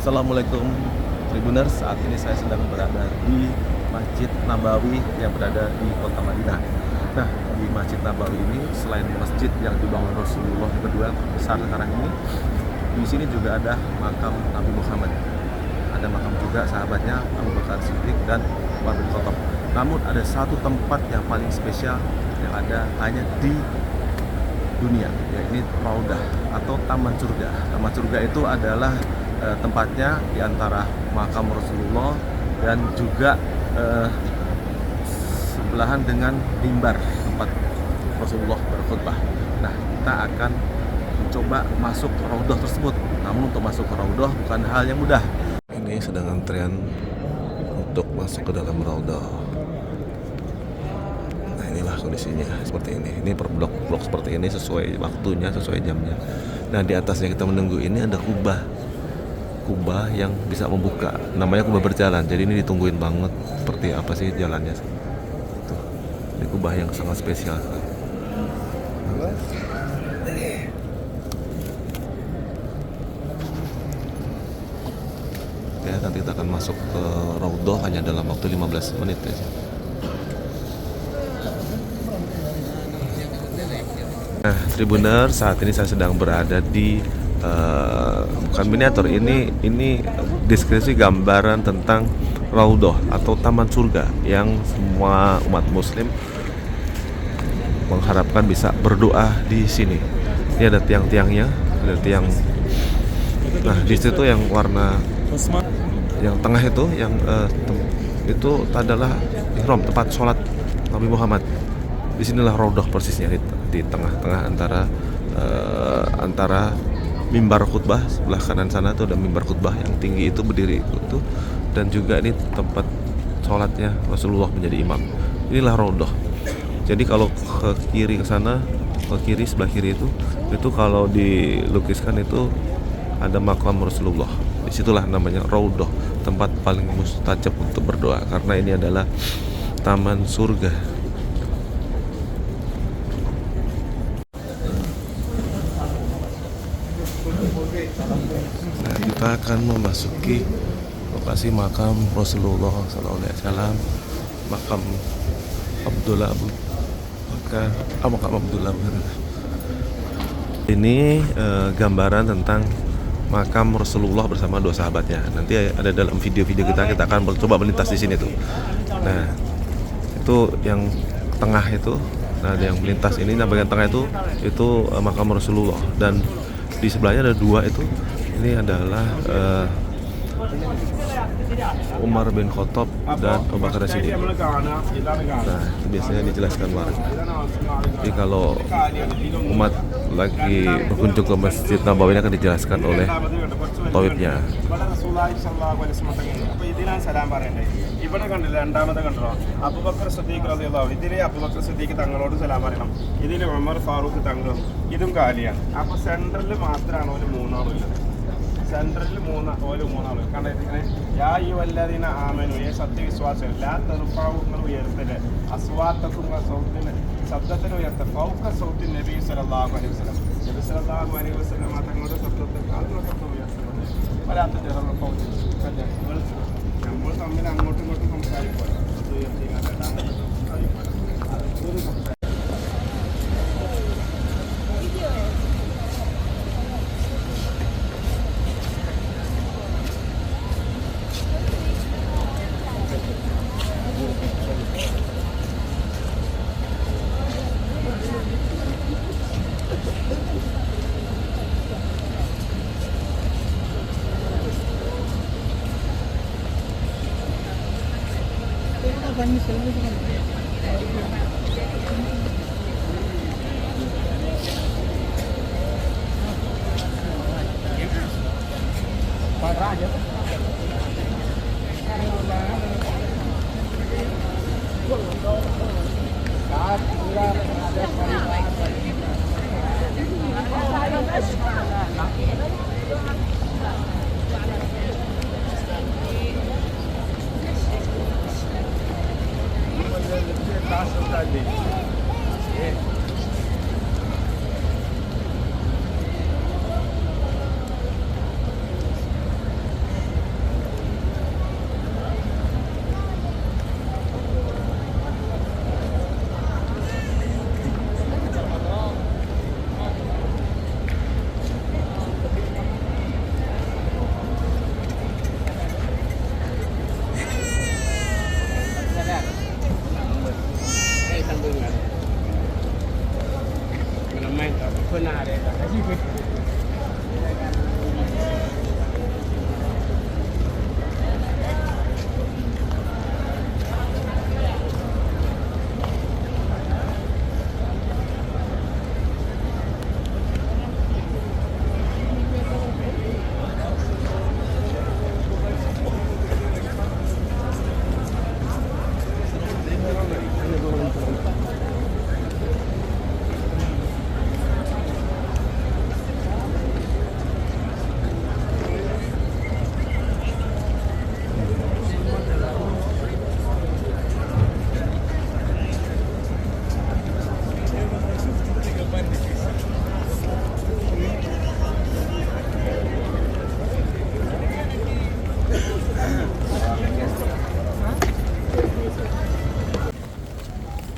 Assalamualaikum Tribuners, saat ini saya sedang berada di Masjid Nabawi yang berada di kota Madinah. Nah, di Masjid Nabawi ini selain masjid yang dibangun Rasulullah kedua besar sekarang ini, di sini juga ada makam Nabi Muhammad. Ada makam juga sahabatnya Abu Bakar Siddiq dan Umar bin Khattab. Namun ada satu tempat yang paling spesial yang ada hanya di dunia, yaitu Raudah atau Taman Surga. Taman Surga itu adalah tempatnya di antara makam Rasulullah dan juga sebelahan dengan mimbar tempat Rasulullah berkhutbah. Nah, kita akan mencoba masuk ke Raudah tersebut. Namun untuk masuk ke Raudah bukan hal yang mudah. Ini sedang antrian untuk masuk ke dalam Raudah. Nah, inilah kondisinya seperti ini. Ini per blok-blok seperti ini sesuai waktunya, sesuai jamnya. Nah, di atasnya kita menunggu ini ada kubah yang bisa membuka, namanya kubah berjalan. Jadi ini ditungguin banget seperti apa sih jalannya. Tuh, ini kubah yang sangat spesial. Ya, nanti kita akan masuk ke Raudhah hanya dalam waktu 15 menit aja. Nah, Tribuners, saat ini saya sedang berada di bukan miniatur, ini deskripsi gambaran tentang Raudhah atau Taman Surga yang semua umat Muslim mengharapkan bisa berdoa di sini. Ini ada tiang-tiangnya, ada tiang. Nah, di situ yang warna yang tengah itu, yang itu adalah ihram, tempat sholat Nabi Muhammad. Disinilah Raudhah persisnya, di tengah-tengah antara mimbar khutbah. Sebelah kanan sana tuh ada mimbar khutbah yang tinggi itu berdiri itu, dan juga ini tempat sholatnya Rasulullah menjadi imam. Inilah Raudhah. Jadi kalau ke kiri ke sana, ke kiri sebelah kiri itu kalau dilukiskan itu ada makam Rasulullah. Disitulah namanya Raudhah, tempat paling mustajab untuk berdoa karena ini adalah taman surga. Nah, kita akan memasuki lokasi makam Rasulullah SAW, makam Abdullah Abu Bakar, makam Abdullah. Ini gambaran tentang makam Rasulullah bersama dua sahabatnya. Nanti ada dalam video-video kita akan coba melintas di sini tuh. Nah, itu yang tengah itu, nah yang melintas ini, nah bagian tengah itu makam Rasulullah, dan di sebelahnya ada dua itu. Ini adalah Umar bin Khattab dan Abu Bakar Siddiq. Nah, itu biasanya dijelaskan warga. Jadi kalau umat lagi berkunjung ke Masjid Nabawi akan dijelaskan oleh tawibnya. ഇവിടെ കണ്ടില്ല രണ്ടാമത്തെ കണ്ടോ അബൂബക്കർ സിദ്ദീഖ് റളിയല്ലാഹു അൻഹു ഇതിലെ അബൂബക്കർ സിദ്ദീഖ് തങ്ങളോട് സലാം പറയണം ഇതിലെ ഉമർ ഫാറൂഖ് തങ്ങളും ഇതും കാലിയാണ് അപ്പോൾ സെൻട്രലിൽ മാത്രമാണ് ഒരു മൂന്നാളുള്ളത് സെൻട്രലിൽ മൂന്നാള് കണ്ടിങ്ങനെ യാ അയ്യുഹല്ലദീന ആമനു യേ സത്യവിശ്വാസികൾ ലാ തർഫഉ നിങ്ങൾ ഉയർത്തരുത് അസ്വാത്തക്കും സൗത്തിന് ശബ്ദത്തിന് ഉയർത്ത ഫൗക സൗത്തി നബി സല്ലല്ലാഹു അലൈഹി വസല്ലം നബി സല്ലല്ലാഹു അലൈഹി വസല്ലം തങ്ങളുടെ ശബ്ദത്തെ ഉയർത്തുന്നത് വലാത്ത ജഹറ ഫൗതി നമ്മൾ തമ്മിൽ അങ്ങോട്ടും ഇങ്ങോട്ടും സംസാരിക്കുമല്ലോ അത് ഉയർത്തി സംസാരിക്കുമല്ലോ.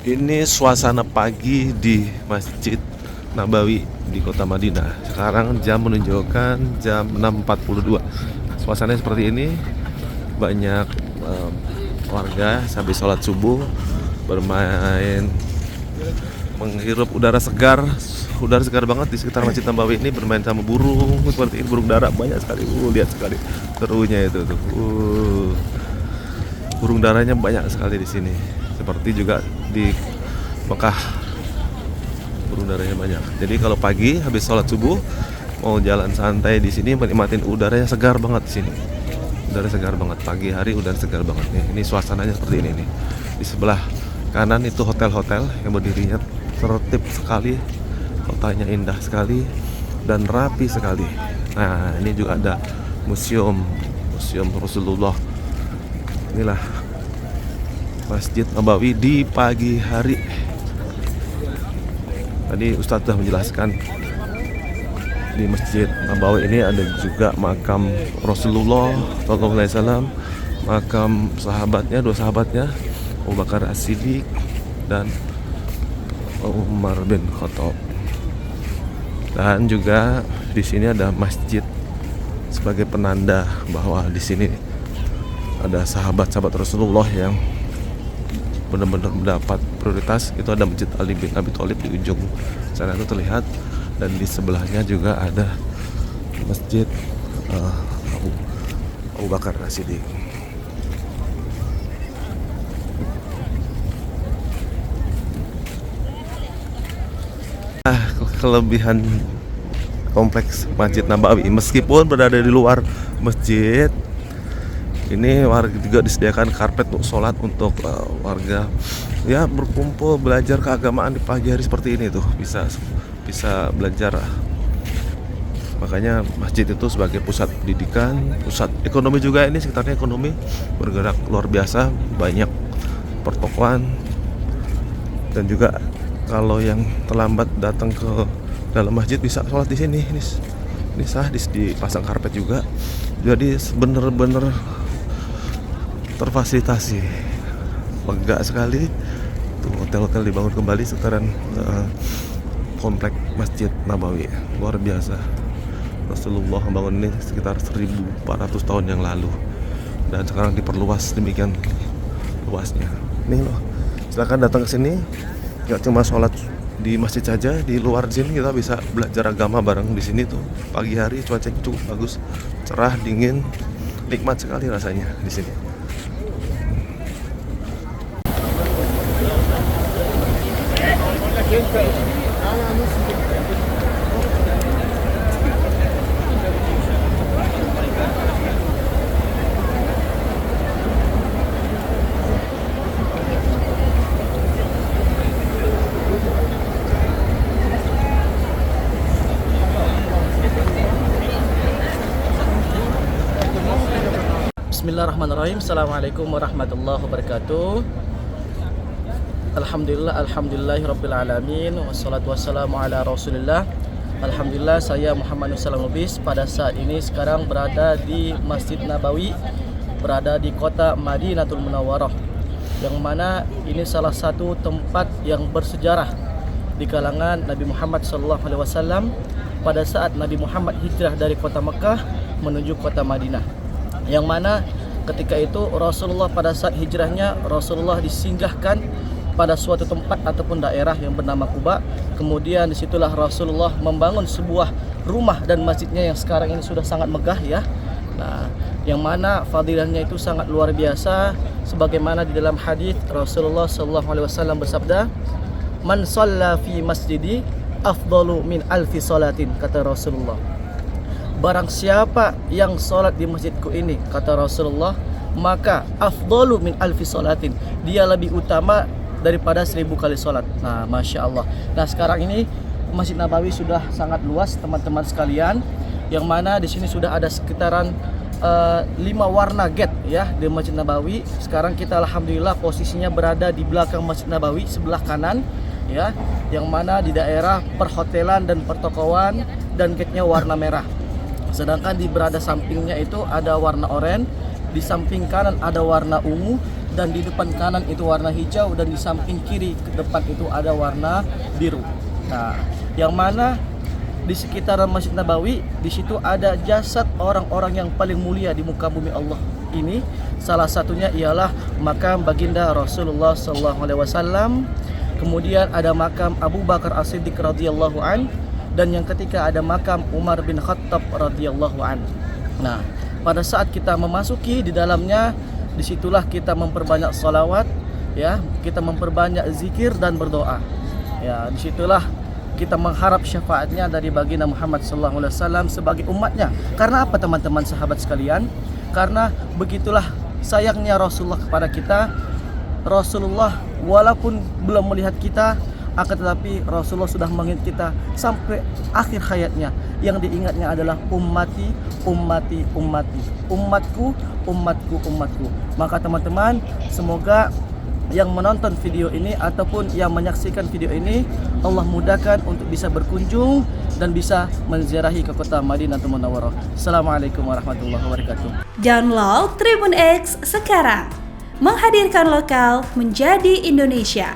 Ini suasana pagi di Masjid Nabawi di kota Madinah. Sekarang jam menunjukkan jam 6.42. Suasananya seperti ini. Banyak warga habis sholat subuh bermain, menghirup udara segar. Udara segar banget di sekitar Masjid Nabawi ini, bermain sama burung seperti ini. Burung dara banyak sekali. Lihat sekali serunya itu tuh. Burung daranya banyak sekali di sini. Seperti juga di Mekah, burung daranya banyak. Jadi kalau pagi habis sholat subuh mau jalan santai di sini, menikmatin udaranya segar banget di sini. Udara segar banget pagi hari, udara segar banget nih. Ini suasananya seperti ini nih. Di sebelah kanan itu hotel-hotel yang berdirinya tertib sekali, kotanya indah sekali dan rapi sekali. Nah, ini juga ada museum Rasulullah. Inilah Masjid Nabawi di pagi hari. Tadi Ustadz sudah menjelaskan di Masjid Nabawi ini ada juga makam Rasulullah SAW, makam sahabatnya, dua sahabatnya, Abu Bakar As-Siddiq dan Umar bin Khattab. Dan juga di sini ada masjid sebagai penanda bahwa di sini ada sahabat-sahabat Rasulullah yang benar-benar mendapat prioritas. Itu ada Masjid Ali bin Abi Thalib di ujung sana itu terlihat, dan di sebelahnya juga ada Masjid Abu Bakar As-Siddiq. Kelebihan kompleks Masjid Nabawi, meskipun berada di luar masjid, ini warga juga disediakan karpet untuk sholat untuk warga ya berkumpul belajar keagamaan di pagi hari seperti ini tuh, bisa belajar. Makanya masjid itu sebagai pusat pendidikan, pusat ekonomi juga. Ini sekitarnya ekonomi bergerak luar biasa, banyak pertokoan. Dan juga kalau yang terlambat datang ke dalam masjid bisa sholat di sini. Ini sah dipasang karpet juga. Jadi bener-bener terfasilitasi, lega sekali. Tuh, hotel-hotel dibangun kembali sekitaran komplek Masjid Nabawi. Luar biasa. Rasulullah membangun ini sekitar 1400 tahun yang lalu, dan sekarang diperluas demikian luasnya. Nih loh, silakan datang ke sini. Gak cuma sholat di masjid saja, di luar sini kita bisa belajar agama bareng di sini tuh. Pagi hari cuacanya cukup bagus, cerah, dingin, nikmat sekali rasanya di sini. Bismillahirrahmanirrahim. Assalamualaikum warahmatullahi wabarakatuh. Alhamdulillahirabbil alamin, wassalatu wassalamu ala Rasulillah. Alhamdulillah, saya Muhammad Salam Lubis pada saat ini sekarang berada di Masjid Nabawi, berada di kota Madinatul Munawwarah, yang mana ini salah satu tempat yang bersejarah di kalangan Nabi Muhammad SAW pada saat Nabi Muhammad hijrah dari kota Mekah menuju kota Madinah. Yang mana ketika itu Rasulullah pada saat hijrahnya, Rasulullah disinggahkan pada suatu tempat ataupun daerah yang bernama Quba. Kemudian disitulah Rasulullah membangun sebuah rumah dan masjidnya yang sekarang ini sudah sangat megah ya. Nah, yang mana fadilahnya itu sangat luar biasa, sebagaimana di dalam hadis Rasulullah SAW bersabda, "Man shalla fi masjidi afdalu min alfi salatin," kata Rasulullah. Barang siapa yang sholat di masjidku ini, kata Rasulullah, maka afdalu min alfi salatin, dia lebih utama daripada 1000 kali sholat. Nah, Masya Allah. Nah, sekarang ini Masjid Nabawi sudah sangat luas teman-teman sekalian, yang mana di sini sudah ada sekitaran 5 warna gate ya di Masjid Nabawi. Sekarang kita alhamdulillah posisinya berada di belakang Masjid Nabawi sebelah kanan ya, yang mana di daerah perhotelan dan pertokoan, dan gate-nya warna merah. Sedangkan di berada sampingnya itu ada warna oranye, di samping kanan ada warna ungu, dan di depan kanan itu warna hijau, dan di samping kiri ke depan itu ada warna biru. Nah, yang mana di sekitaran Masjid Nabawi di situ ada jasad orang-orang yang paling mulia di muka bumi Allah ini. Salah satunya ialah makam baginda Rasulullah SAW. Kemudian ada makam Abu Bakar As-Siddiq radhiyallahu an, dan yang ketiga ada makam Umar bin Khattab radhiyallahu an. Nah, pada saat kita memasuki di dalamnya, disitulah kita memperbanyak salawat ya, kita memperbanyak zikir dan berdoa ya. Disitulah kita mengharap syafaatnya dari baginda Muhammad SAW sebagai umatnya. Karena apa teman-teman sahabat sekalian? Karena begitulah sayangnya Rasulullah kepada kita. Rasulullah walaupun belum melihat kita, akan tetapi Rasulullah sudah mengingat kita sampai akhir hayatnya. Yang diingatnya adalah ummati, ummati, ummati, umatku, umatku, umatku. Maka teman-teman, semoga yang menonton video ini ataupun yang menyaksikan video ini, Allah mudahkan untuk bisa berkunjung dan bisa menziarahi ke kota Madinatul Munawwarah. Assalamualaikum warahmatullahi wabarakatuh. Download Tribun X sekarang, menghadirkan lokal menjadi Indonesia.